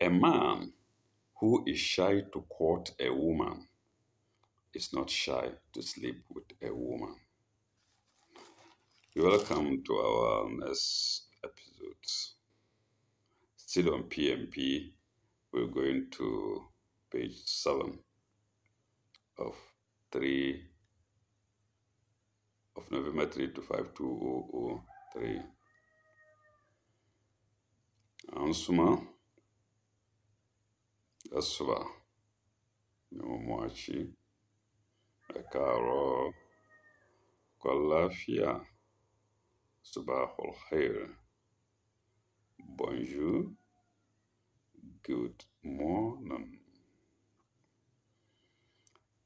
A man who is shy to court a woman is not shy to sleep with a woman. Welcome to our next episode. Still on PMP, we're going to page 7 of 3 of November 3 to 52003. Ansuma, Aswa, Nyomachi, Ekaro, Kolafia, Subahul Khair, Bonjour, good morning.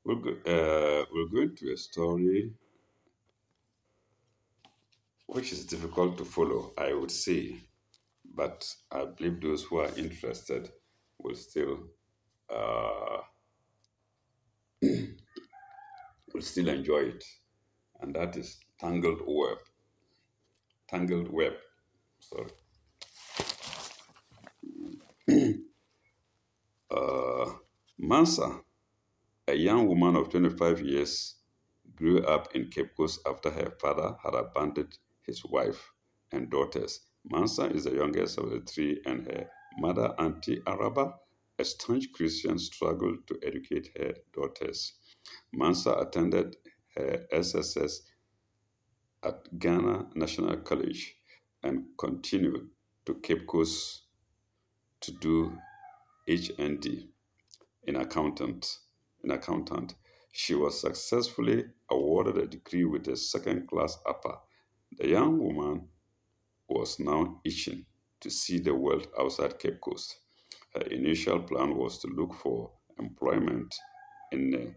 We're going to a story which is difficult to follow, I would say, but I believe those who are interested will still uh, enjoy it, and that is Tangled Web. Tangled Web. Sorry. Mansa, a young woman of 25 years, grew up in Cape Coast after her father had abandoned his wife and daughters. Mansa is the youngest of the three, and her mother, Auntie Araba, a staunch Christian, struggled to educate her daughters. Mansa attended her SSS at Ghana National College and continued to Cape Coast to do HND in accountant. She was successfully awarded a degree with a second-class upper. The young woman was now itching to see the world outside Cape Coast. Her initial plan was to look for employment in a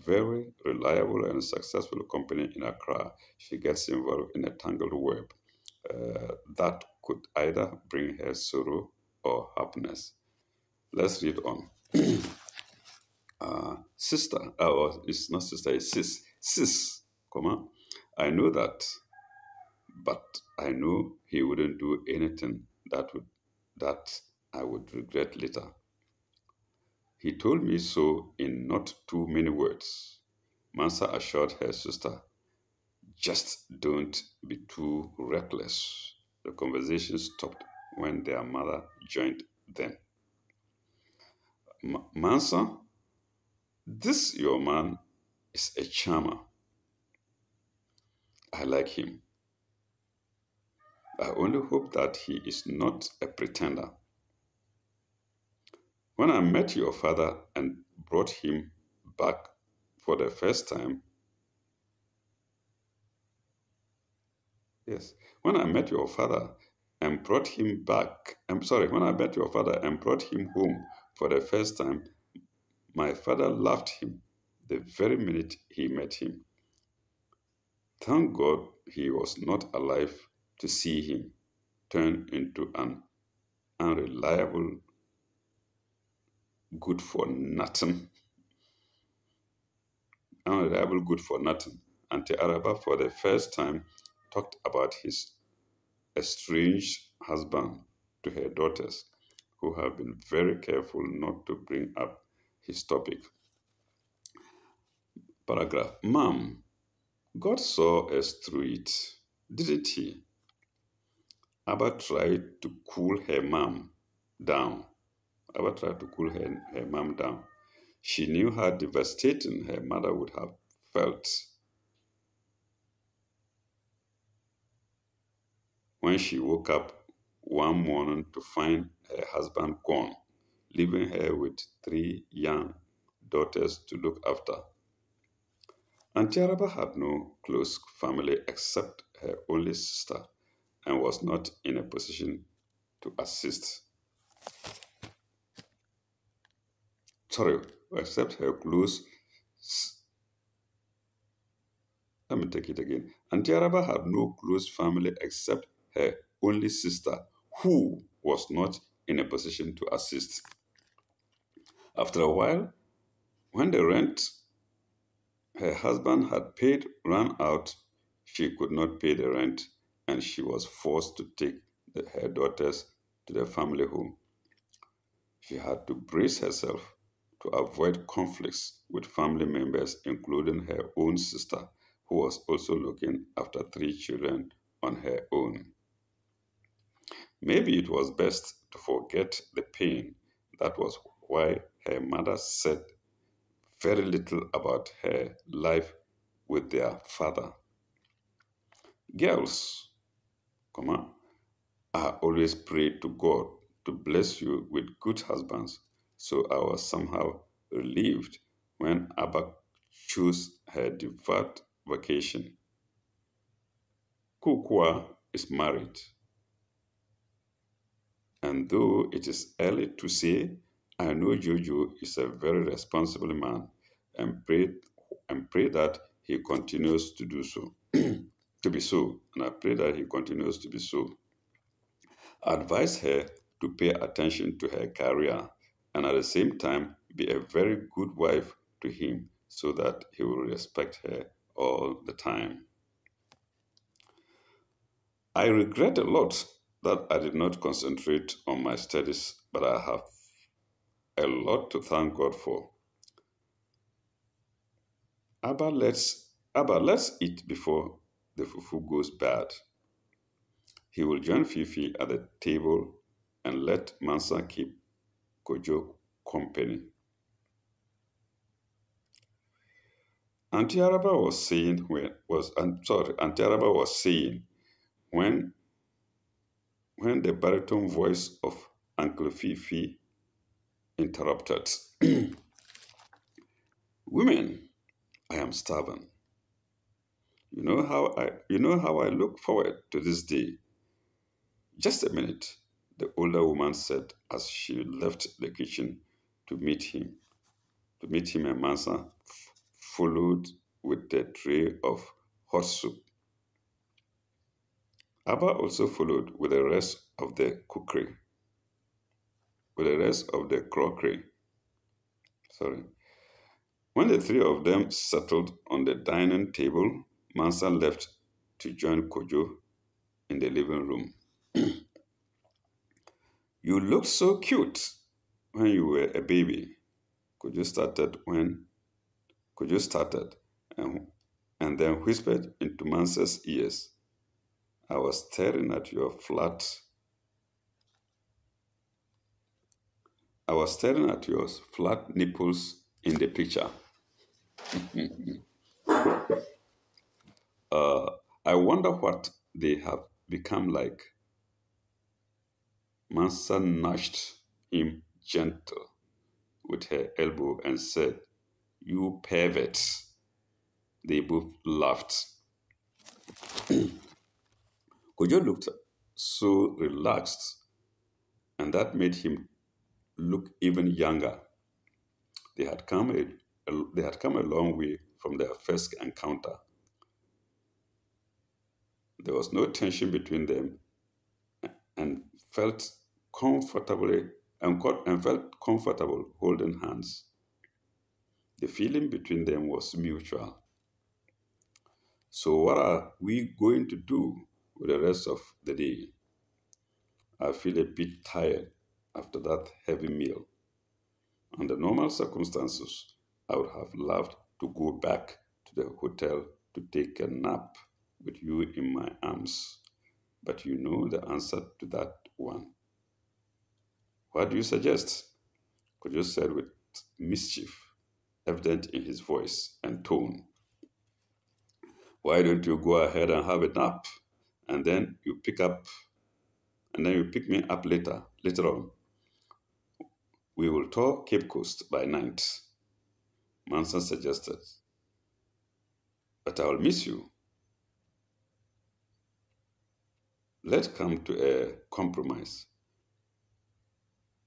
very reliable and successful company in Accra. She gets involved in a tangled web that could either bring her sorrow or happiness. Let's read on. Sister, or it's not sister, it's sis, I know that, but I know he wouldn't do anything that I would regret later. He told me so in not too many words. Mansa assured her sister, just don't be too reckless. The conversation stopped when their mother joined them. Mansa, this your man is a charmer. I like him. I only hope that he is not a pretender. When I met your father and brought him back for the first time, when I met your father and brought him back, when I met your father and brought him home for the first time, my father loved him the very minute he met him. Thank God he was not alive to see him turn into an unreliable good for nothing. Auntie Araba, for the first time, talked about his estranged husband to her daughters, who have been very careful not to bring up his topic. Paragraph. Mom, God saw us through it, didn't he? Abba tried to cool her mom down. She knew how devastating her mother would have felt when she woke up one morning to find her husband gone, leaving her with 3 young daughters to look after. Auntie Araba had no close family except her only sister and was not in a position to assist. Except her close. Let me take it again. Auntie Araba had no close family except her only sister, who was not in a position to assist. After a while, when the rent her husband had paid ran out, she could not pay the rent, and she was forced to take her daughters to the family home. She had to brace herself to avoid conflicts with family members, including her own sister, who was also looking after three children on her own. Maybe it was best to forget the pain. That was why her mother said very little about her life with their father. Girls, comma, I always prayed to God to bless you with good husbands. So I was somehow relieved when Abba chose her devout vacation. Kukwa is married, and though it is early to say, I know Jojo is a very responsible man and pray that he continues to do so. To be so, and I pray that he continues to be so. Advise her to pay attention to her career and at the same time be a very good wife to him so that he will respect her all the time. I regret a lot that I did not concentrate on my studies, but I have a lot to thank God for. Abba, let's eat before the fufu goes bad. He will join Fifi at the table and let Mansa keep Kojo company. Auntie Araba was saying Auntie Araba was saying when the baritone voice of Uncle Fifi interrupted. Women, I am starving. You know how I look forward to this day. Just a minute, the older woman said as she left the kitchen to meet him. To meet him and Mansa followed with the tray of hot soup. Abba also followed with the rest of the crockery. Sorry. When the three of them settled on the dining table, Mansa left to join Kojo in the living room. You looked so cute when you were a baby. Kojo started when Kojo started and, and then whispered into Mansa's ears. I was staring at your flat I was staring at your flat nipples in the picture. Uh, I wonder what they have become like. Mansa nudged him gentle with her elbow and said, You perverts. They both laughed. Kojo looked so relaxed, and that made him look even younger. They had come a long way from their first encounter. There was no tension between them, and felt comfortably and felt comfortable holding hands. The feeling between them was mutual. So what are we going to do with the rest of the day? I feel a bit tired after that heavy meal. Under normal circumstances, I would have loved to go back to the hotel to take a nap with you in my arms. But you know the answer to that one. What do you suggest? Kojo said with mischief evident in his voice and tone. Why don't you go ahead and have a nap? And then you pick up and then you pick me up later on. We will tour Cape Coast by night, Manson suggested. But I will miss you. Let's come to a compromise.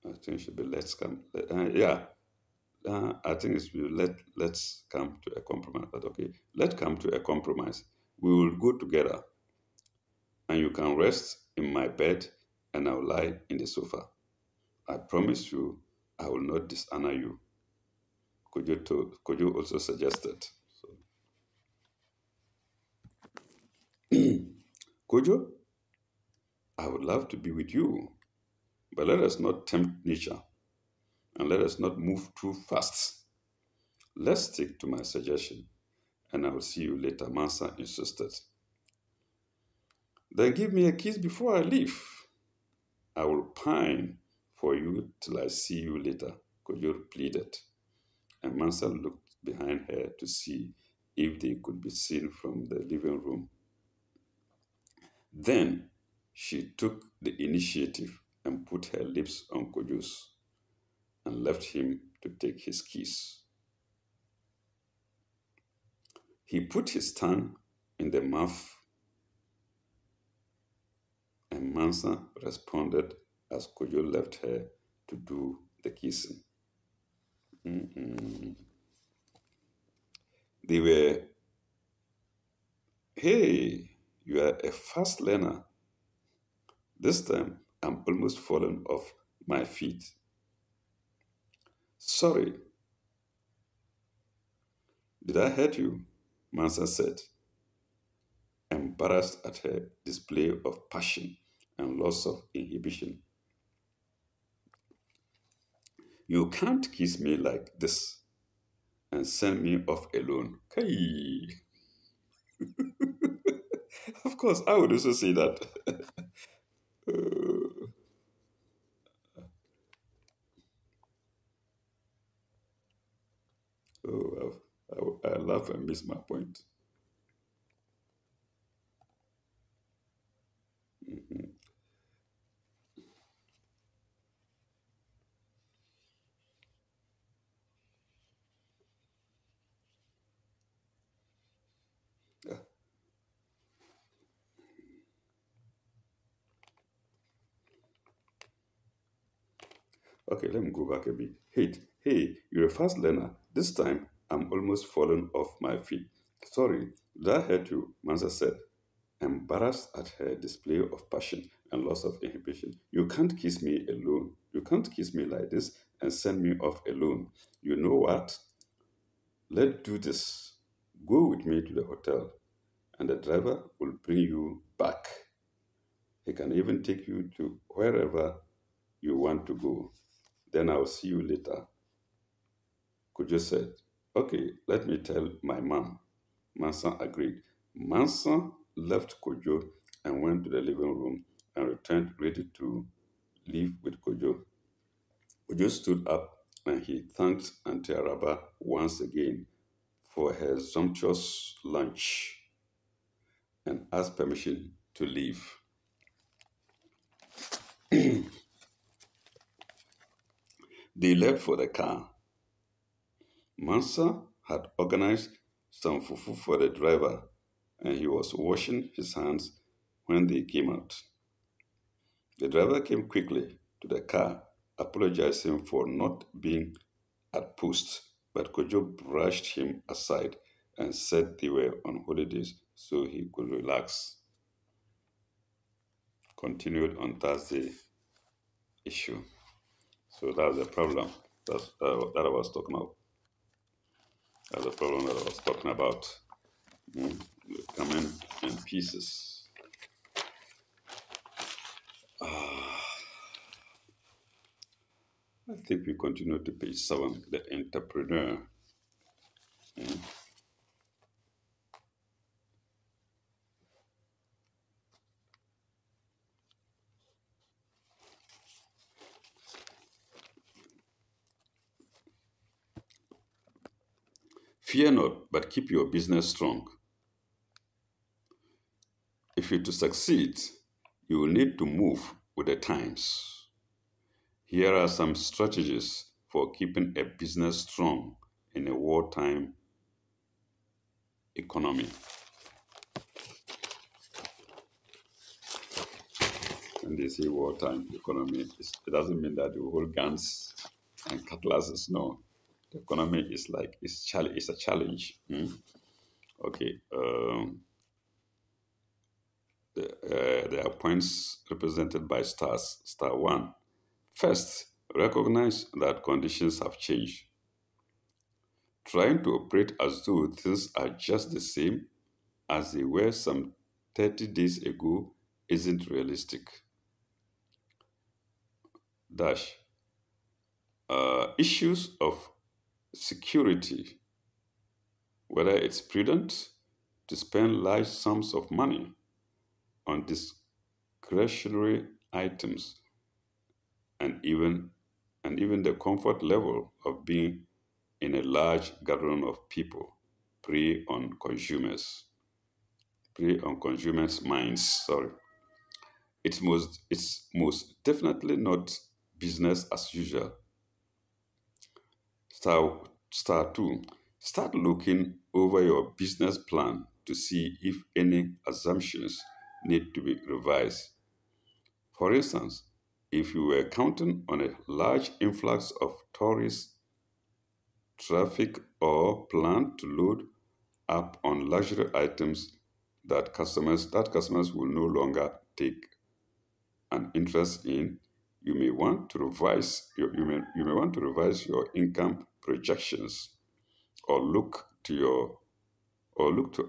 I think it should be let's come. I think it's let's come to a compromise. But okay, let's come to a compromise. We will go together, and you can rest in my bed, and I'll lie in the sofa. I promise you, I will not dishonor you. Kojo also suggested. So, Kojo, I would love to be with you, but let us not tempt nature. and let us not move too fast. Let's stick to my suggestion, and I will see you later, Mansa insisted. Then give me a kiss before I leave. I will pine for you till I see you later, Kojo pleaded. And Mansa looked behind her to see if they could be seen from the living room. Then she took the initiative and put her lips on Kojo's and left him to take his kiss. He put his tongue in the mouth, and Mansa responded as Kojo left her to do the kissing. Mm-mm. They were, hey, you are a fast learner. This time I'm almost fallen off my feet. Sorry, did I hurt you? Mansa said, embarrassed at her display of passion and loss of inhibition. You can't kiss me like this and send me off alone. Kai. Of course, I would also say that. Uh, oh, I laugh and miss my point. Mhm. Yeah. Okay, let me go back a bit. Hey, you're a fast learner. This time, I'm almost fallen off my feet. Sorry, did I hurt you? Mansa said, embarrassed at her display of passion and loss of inhibition. You can't kiss me alone. You can't kiss me like this and send me off alone. You know what? Let's do this. Go with me to the hotel, and the driver will bring you back. He can even take you to wherever you want to go. Then I'll see you later. Kojo said, okay, let me tell my mom. Mansa agreed. Mansa left Kojo and went to the living room and returned ready to leave with Kojo. Kojo stood up and he thanked Auntie Araba once again for her sumptuous lunch and asked permission to leave. They left for the car. Mansa had organized some fufu for the driver and he was washing his hands when they came out. The driver came quickly to the car, apologizing for not being at post, but Kojo brushed him aside and said they were on holidays so he could relax. Continued on Thursday issue. So that's the problem that I was talking about. That's the problem that I was talking about. Coming in pieces. I think we continue to page 7, the entrepreneur. Fear not, but keep your business strong. If you're to succeed, you will need to move with the times. Here are some strategies for keeping a business strong in a wartime economy. When they say wartime economy, it doesn't mean that you hold guns and cutlasses. No, the economy is like it's a challenge. Okay. There are points represented by stars. Star 1. First, recognize that conditions have changed. Trying to operate as though things are just the same as they were some 30 days ago isn't realistic. Dash. Issues of security, whether it's prudent to spend large sums of money on discretionary items, and even the comfort level of being in a large gathering of people prey on consumers' minds. Sorry. It's most definitely not business as usual. Star two. Start looking over your business plan to see if any assumptions need to be revised. For instance, if you were counting on a large influx of tourist traffic or plan to load up on luxury items that customers will no longer take an interest in, you may want to revise your income projections or look to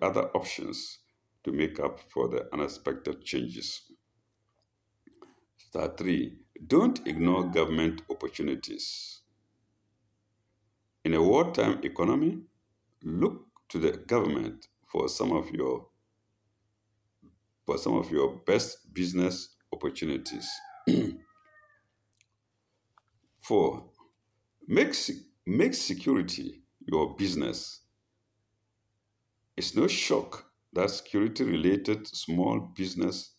other options to make up for the unexpected changes. Star 3. Don't ignore government opportunities. In a wartime economy, look to the government for some of your best business opportunities. 4. Make security your business. It's no shock that security related small businesses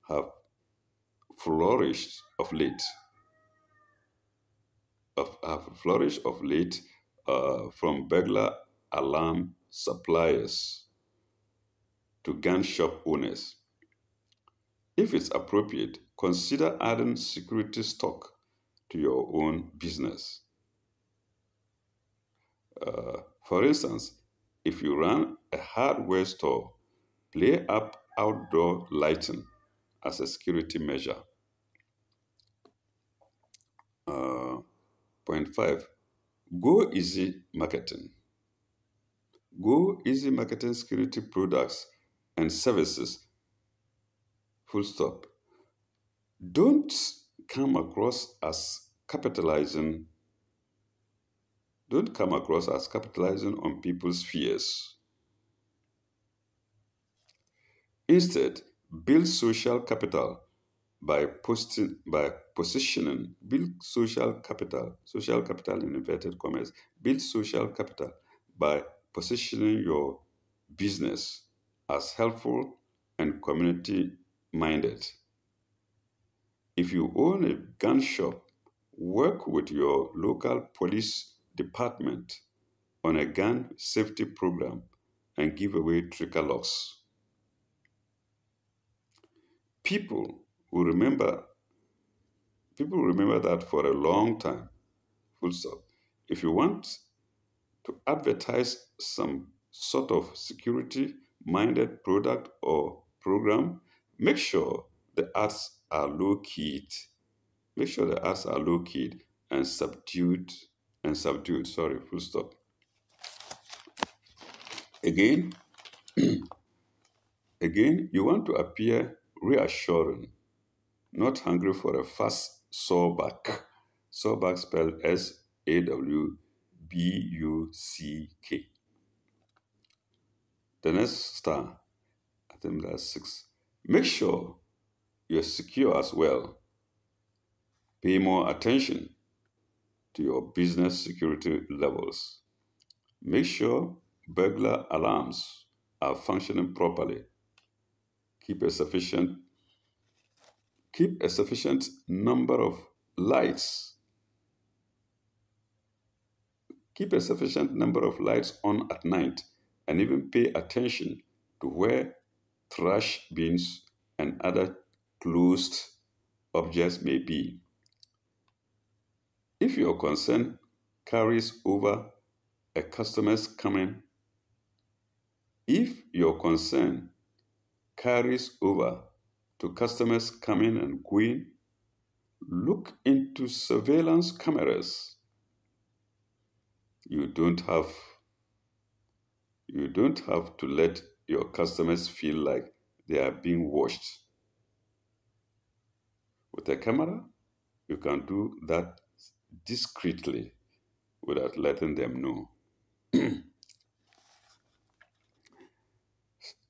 have flourished of late. Have flourished of late, from burglar alarm suppliers to gun shop owners. If it's appropriate, consider adding security stock to your own business. For instance, if you run a hardware store, play up outdoor lighting as a security measure. Uh, Point 5. Go easy marketing. Go easy marketing security products and services. Full stop. Don't come across as capitalizing. Don't come across as capitalizing on people's fears. Instead, build social capital by positioning. Build social capital in inverted commas. Build social capital by positioning your business as helpful and community minded. If you own a gun shop, work with your local police department on a gun safety program and give away trigger locks. People will remember People will remember that for a long time. Full stop. If you want to advertise some sort of security minded product or program, make sure the ads are low keyed. Make sure the ads are low keyed and subdued. Sorry, full stop. Again, again, you want to appear reassuring, not hungry for a fast sawback. Sawback spelled Sawbuck. The next star, I think that's 6. Make sure you're secure as well. Pay more attention to your business security levels. Make sure burglar alarms are functioning properly. Keep a sufficient keep a sufficient number of lights. Keep a sufficient number of lights on at night, and even pay attention to where trash bins and other closed objects may be. If your concern carries over a customer's coming, if your concern carries over to customers coming and going, look into surveillance cameras. You don't have you don't have to let your customers feel like they are being watched. With a camera, you can do that discreetly without letting them know.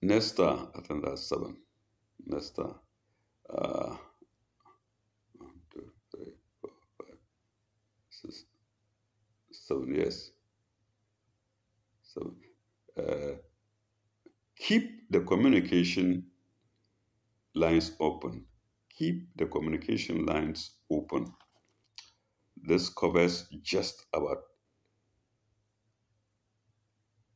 Nesta, I think that's seven. Nesta, uh, 6, 7, yes. So uh, keep the communication lines open. Keep the communication lines open. This covers just about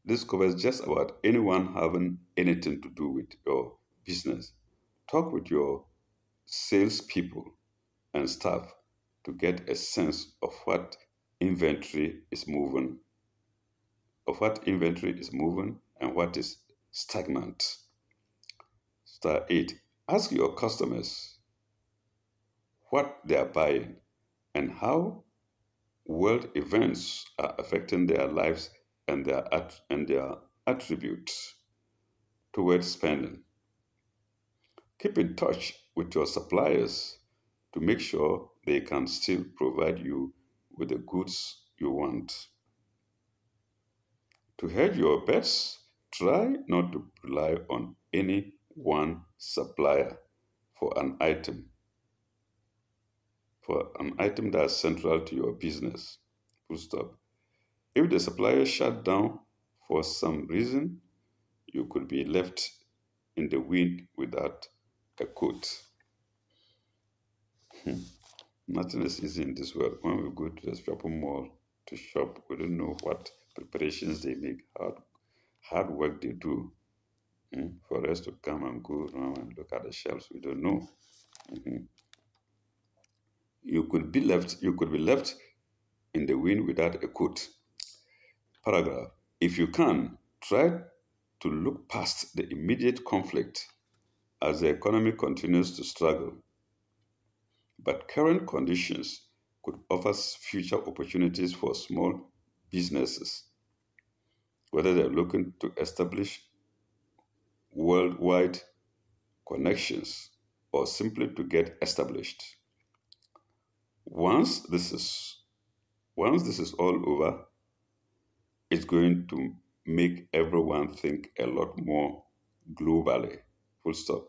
this covers just about anyone having anything to do with your business. Talk with your salespeople and staff to get a sense inventory is moving, of what inventory is moving and what is stagnant. Star 8. Ask your customers what they are buying and how world events are affecting their lives and their attributes towards spending. Keep in touch with your suppliers to make sure they can still provide you with the goods you want. To hedge your bets, try not to rely on any one supplier for an item, that's central to your business. Full stop. If the supplier shut down for some reason, you could be left in the wind without a quote. Nothing is easy in this world. When we go to the shopping mall to shop, we don't know what preparations they make, hard work they do. For us to come and go around and look at the shelves, we don't know. Mhm. You could be left in the wind without a quote. Paragraph. If you can, try to look past the immediate conflict as the economy continues to struggle. But current conditions could offer future opportunities for small businesses, whether they're looking to establish worldwide connections or simply to get established. Once this is once this is all over, it's going to make everyone think a lot more globally. Full stop.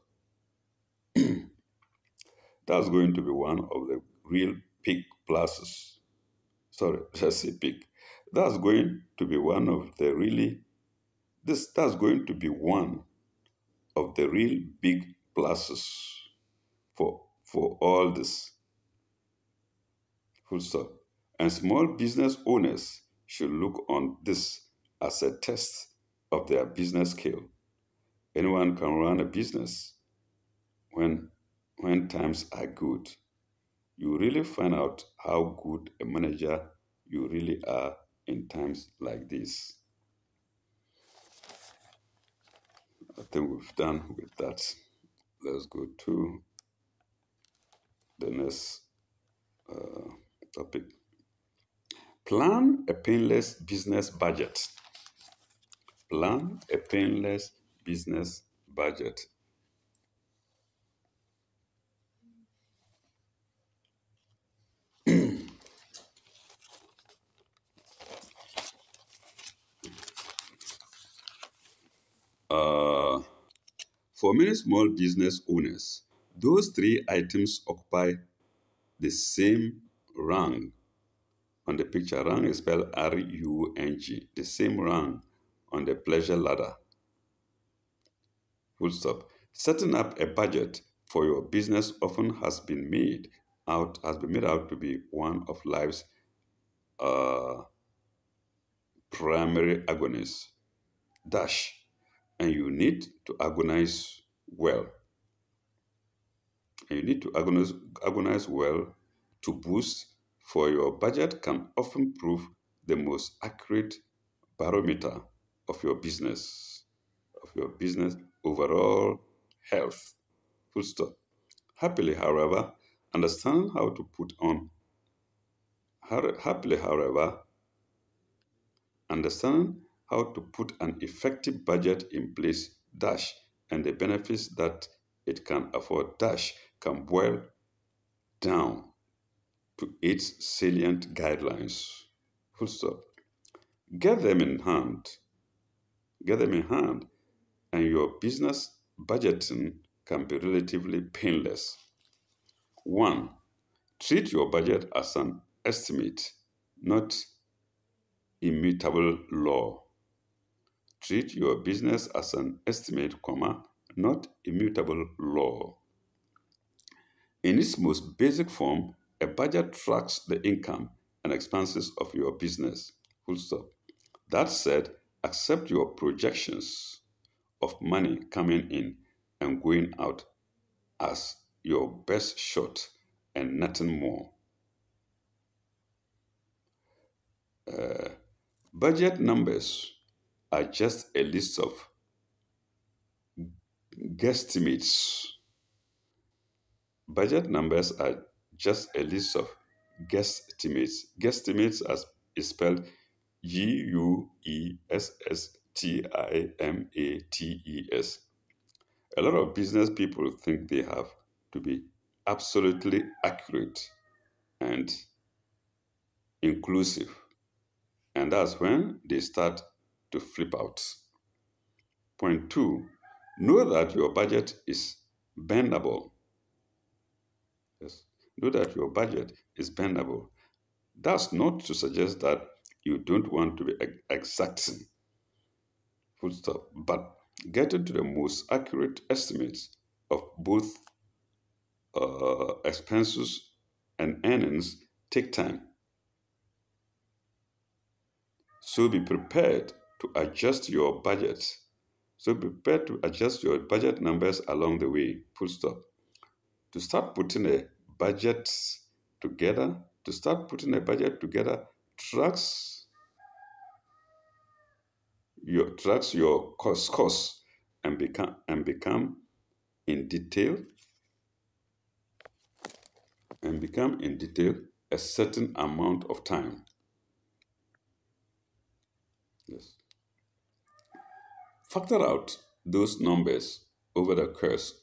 That's going to be one of the real big pluses. Sorry, let's say big. That's going to be one of the really this that's going to be one of the real big pluses for all this. Full stop. And small business owners should look on this as a test of their business skill. Anyone can run a business when times are good. You really find out how good a manager you really are in times like this. I think we've done with that. Let's go to the next topic. Plan a painless business budget. Plan a painless business budget. Uh, for many small business owners, those three items occupy the same rung on the picture. Rung is spelled R-U-N-G, the same rung on the pleasure ladder. Full stop. Setting up a budget for your business often has been made out to be one of life's uh, primary agonies. Dash, and you need to agonize well. And you need to agonize well to boost, for your budget can often prove the most accurate barometer of your business overall health. Full stop. Happily, however, understanding how to put on happily, however, understanding how to put an effective budget in place dash and the benefits that it can afford dash can boil down to 8 salient guidelines. Full stop. Get them in hand. Get them in hand, and your business budgeting can be relatively painless. 1. Treat your budget as an estimate, not immutable law. Treat your business as an estimate, comma, not immutable law. In its most basic form, a budget tracks the income and expenses of your business. Full stop. That said, accept your projections of money coming in and going out as your best shot and nothing more. Budget numbers are just a list of guesstimates. Budget numbers are just a list of guesstimates. Guesstimates as is spelled GUESSTIMATES. A lot of business people think they have to be absolutely accurate and inclusive. And that's when they start to flip out. Point 2, know that your budget is bendable. Yes. Know that your budget is bendable. That's not to suggest that you don't want to be exacting. Full stop. But getting to the most accurate estimates of both expenses and earnings take time. So be prepared to adjust your budget. So be prepared to adjust your budget numbers along the way. Full stop. To start putting a budget together, tracks your costs and become in detail a certain amount of time. Yes. Factor out those numbers over the course.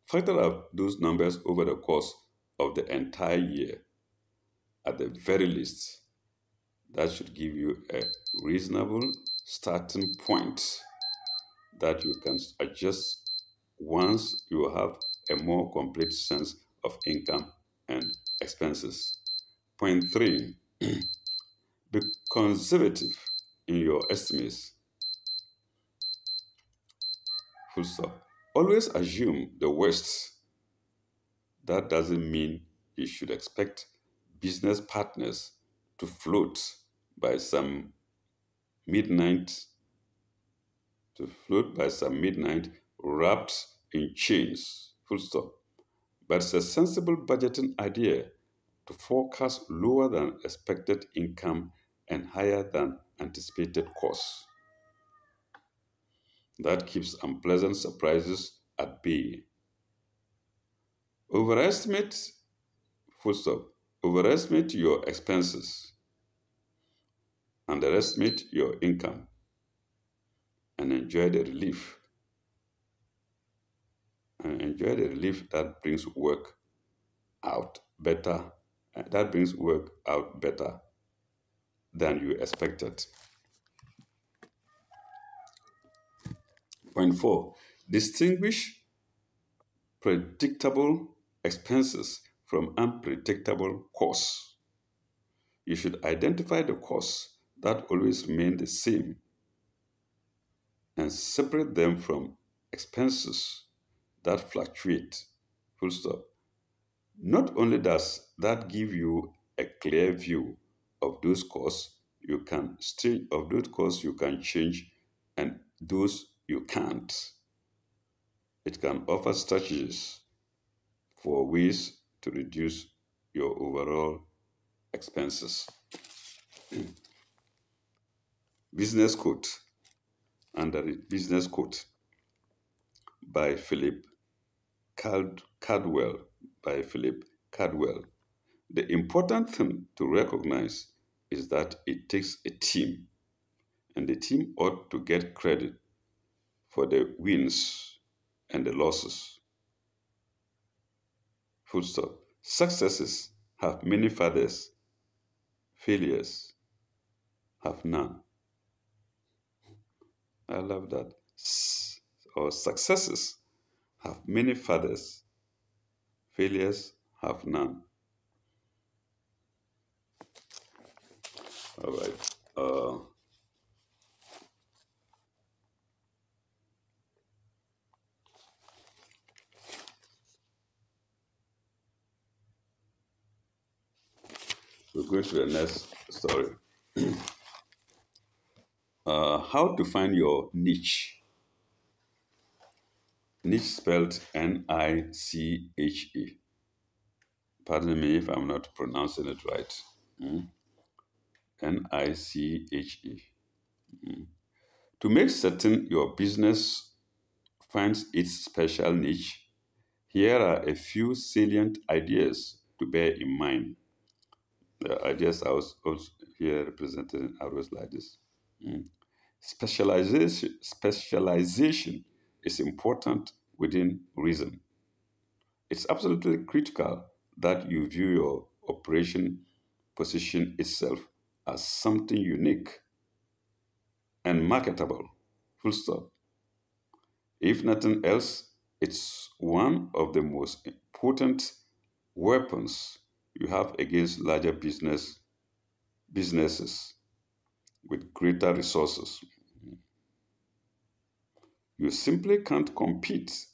Factor out those numbers over the course of the entire year. At the very least, that should give you a reasonable starting point that you can adjust once you have a more complete sense of income and expenses. Point 3, be conservative in your estimates. Full stop. Always assume the worst. That doesn't mean you should expect business partners to float by some midnight wrapped in chains. Full stop. But it's a sensible budgeting idea to forecast lower than expected income and higher than anticipated costs. That keeps unpleasant surprises at bay. Overestimate your expenses, underestimate your income, and enjoy the relief. That brings work out better. Than you expected. Point 4, distinguish predictable expenses from unpredictable costs. You should identify the costs that always remain the same and separate them from expenses that fluctuate. Full stop. Not only does that give you a clear view of those costs you can change and those you can't. It can offer strategies for ways to reduce your overall expenses. Business quote. Under it, business quote by Philip Caldwell. The important thing to recognize is that it takes a team, and the team ought to get credit for the wins and the losses. Full stop. Successes have many fathers. Failures have none. I love that. Or successes have many fathers. Failures have none. All right. We'll go to the next story. How to find your niche. Niche spelled Niche. Pardon me if I'm not pronouncing it right. Niche. To make certain your business finds its special niche, here are a few salient ideas to bear in mind. The ideas I was also here represented in arrows like this. Specialization is important within reason. It's absolutely critical that you view your operation position itself as something unique and marketable. Full stop. If nothing else, it's one of the most potent weapons you have against larger businesses with greater resources. You simply can't compete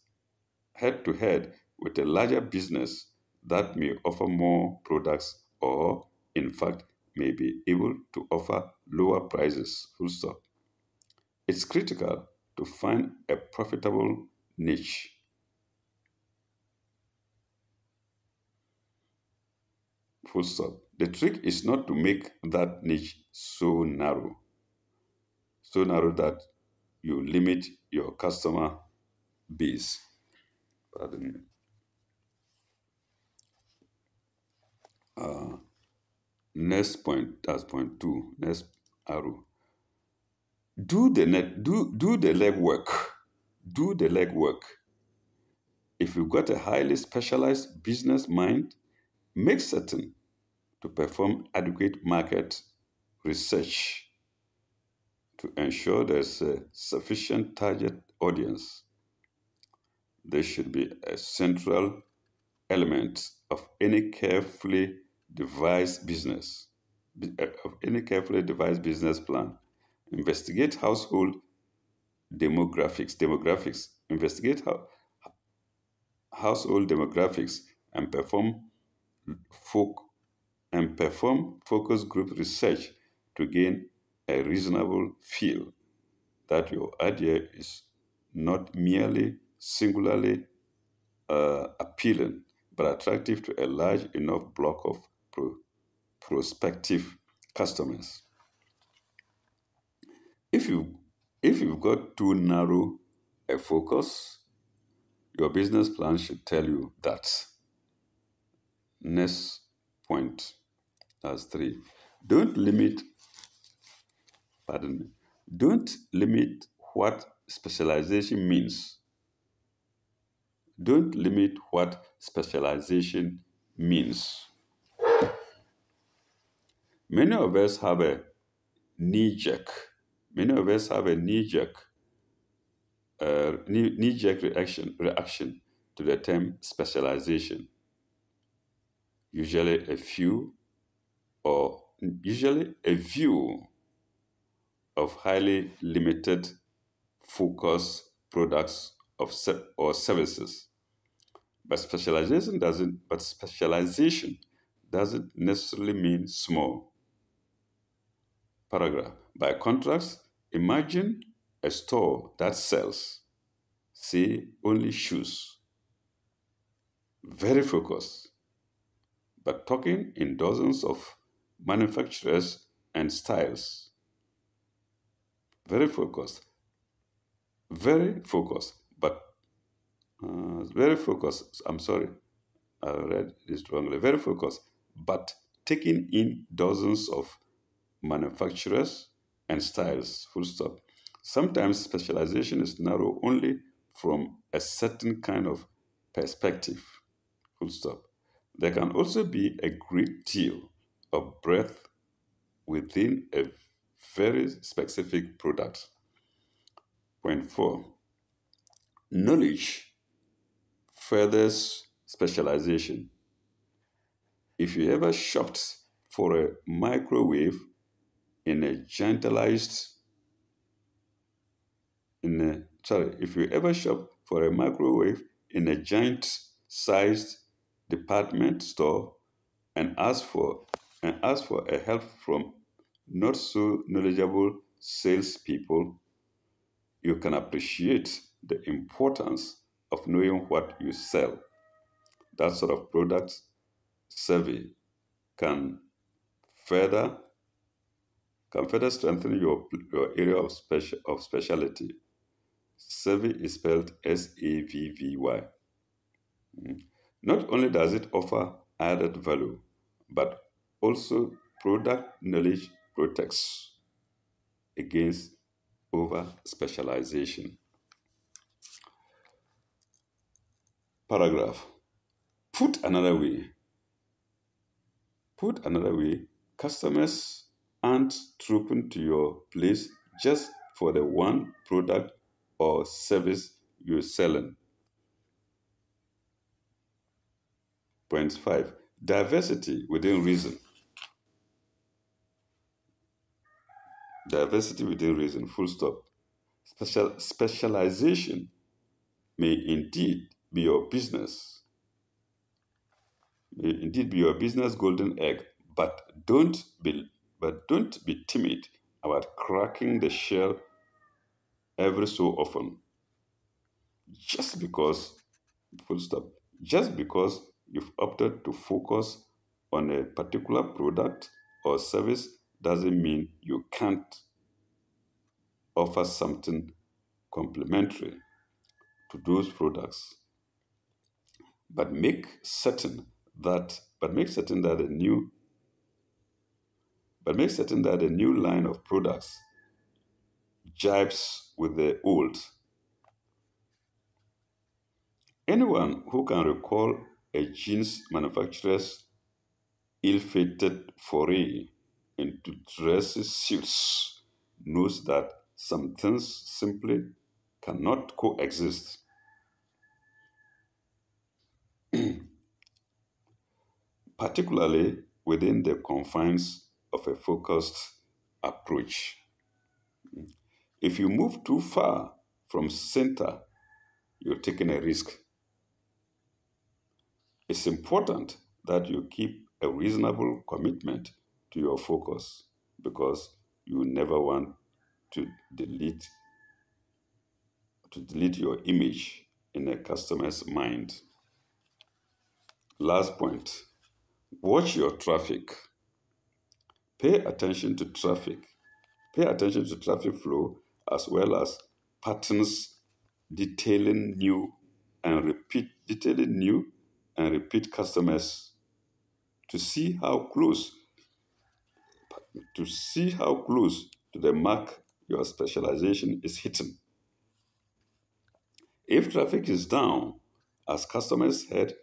head to head with a larger business that may offer more products or, in fact, may be able to offer lower prices. Full stop. It's critical to find a profitable niche. Full stop. The trick is not to make that niche so narrow that you limit your customer base. Pardon me. Next point, that's point two. Next arrow. Do the legwork. Do the legwork. If you've got a highly specialized business mind, make certain to perform adequate market research to ensure there's a sufficient target audience. There should be a central element of any carefully devised business plan. Investigate household demographics. Investigate household demographics and folk perform focus group research to gain a reasonable feel that your idea is not merely singularly appealing, but attractive to a large enough block of prospective customers. If you if you've got too narrow a focus, your business plan should tell you that. Next point, that's three. Don't limit, pardon me, don't limit what specialization means. Don't limit what specialization means. Many of us have a knee jerk. Many of us have a knee jerk reaction to the term specialization. Usually a view of highly limited focus products or services. But specialization doesn't necessarily mean small. Paragraph. By contrast, imagine a store that sells, say, only shoes. Very focused, but talking in dozens of manufacturers and styles. Very focused. Very focused, but very focused. I'm sorry, I read this wrongly. Very focused, but taking in dozens of manufacturers and styles. Full stop. Sometimes specialization is narrow only from a certain kind of perspective. Full stop. There can also be a great deal of breadth within a very specific product. Point four, knowledge furthers specialization. If you ever shopped for a microwave in a gentilized in a sorry, if you ever shop for a microwave in a giant sized department store and ask for a help from not so knowledgeable salespeople, you can appreciate the importance of knowing what you sell. That sort of product survey can further strengthen your area of specialty. Savvy is spelled SAVVY. Not only does it offer added value, but also product knowledge protects against over specialization. Paragraph. Put another way, Put another way, customers aren't trooping to your place just for the one product or service you're selling. Point five, diversity within reason. Diversity within reason, full stop. Specialization may indeed be your business, may indeed be your business golden egg, but don't be timid about cracking the shell every so often. Just because, full stop, just because you've opted to focus on a particular product or service doesn't mean you can't offer something complementary to those products. But make certain that the new line of products jibes with the old. Anyone who can recall a jeans manufacturer's ill-fated foray into dressy suits knows that some things simply cannot coexist. Particularly within the confines of a focused approach. If you move too far from center, you're taking a risk. It's important that you keep a reasonable commitment to your focus because you never want to delete your image in a customer's mind. Last point, watch your traffic. Pay attention to traffic. Pay attention to traffic flow as well as patterns detailing new and repeat customers to see how close to the mark your specialization is hitting. If traffic is down, as customers head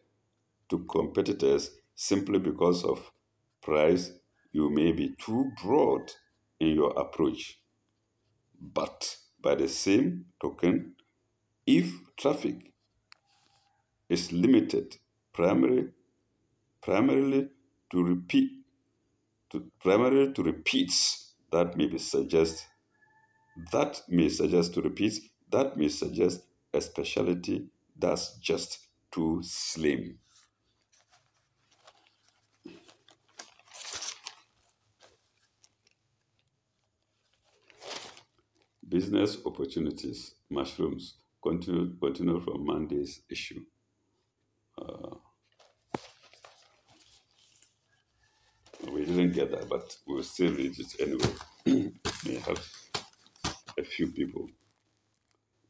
to competitors simply because of price, you may be too broad in your approach. But by the same token, if traffic is limited primarily to repeats, that may suggest a specialty that's just too slim. Business opportunities, mushrooms, continue from Monday's issue. We didn't get that, but we'll still read it anyway. May help a few people.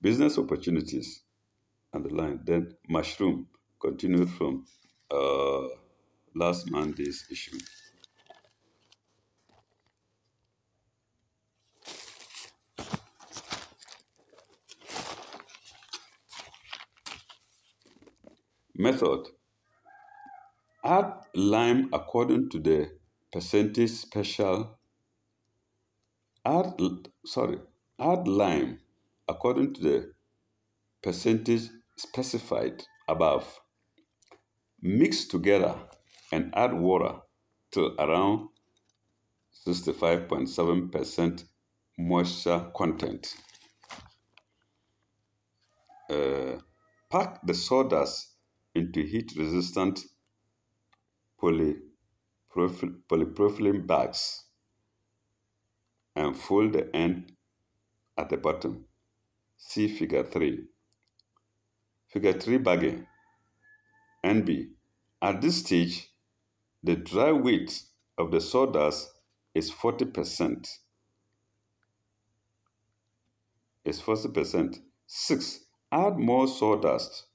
Business opportunities, underlined. Then mushroom, continued from last Monday's issue. Method, Add lime according to the percentage special. Add, sorry, add lime according to the percentage specified above. Mix together and add water till around 65.7% moisture content. Pack the sawdust into heat-resistant polypropylene bags and fold the end at the bottom. See Figure 3. Figure 3 bagging. NB. At this stage, the dry weight of the sawdust is 40%. 6. Add more sawdust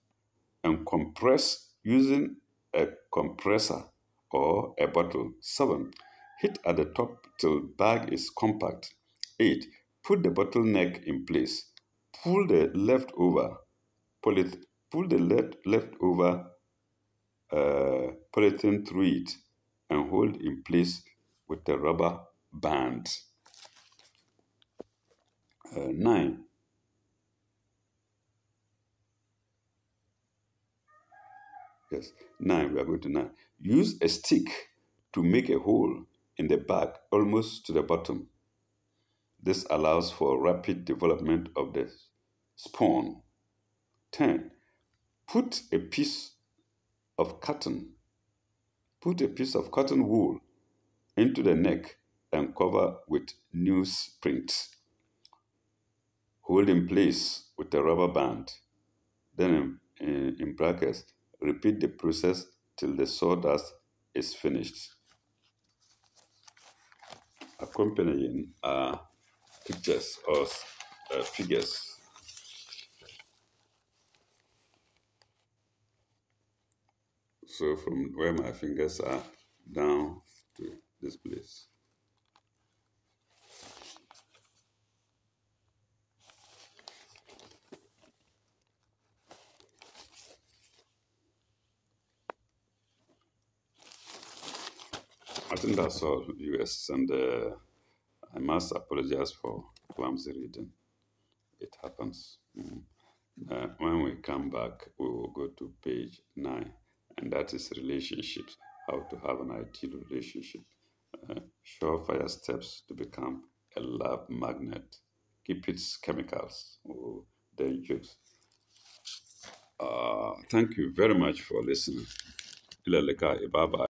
and compress using a compressor or a bottle. 7. Heat at the top till bag is compact. 8. Put the bottleneck in place. Pull the leftover polythene through it and hold in place with a rubber band. 9. Yes, 9. We are going to 9. Use a stick to make a hole in the bag almost to the bottom. This allows for rapid development of the spawn. 10. Put a piece of cotton wool into the neck and cover with newsprint. Hold in place with a rubber band. Then in brackets, repeat the process till the sawdust is finished. Accompanying are pictures or figures. So from where my fingers are down to this place. I think that's all, viewers, and I must apologize for clumsy reading. It happens. When we come back, we will go to page 9, and that is relationships, how to have an ideal relationship. Surefire steps to become a love magnet. Keep its chemicals. Oh, dangerous. Thank you very much for listening. Bye bye.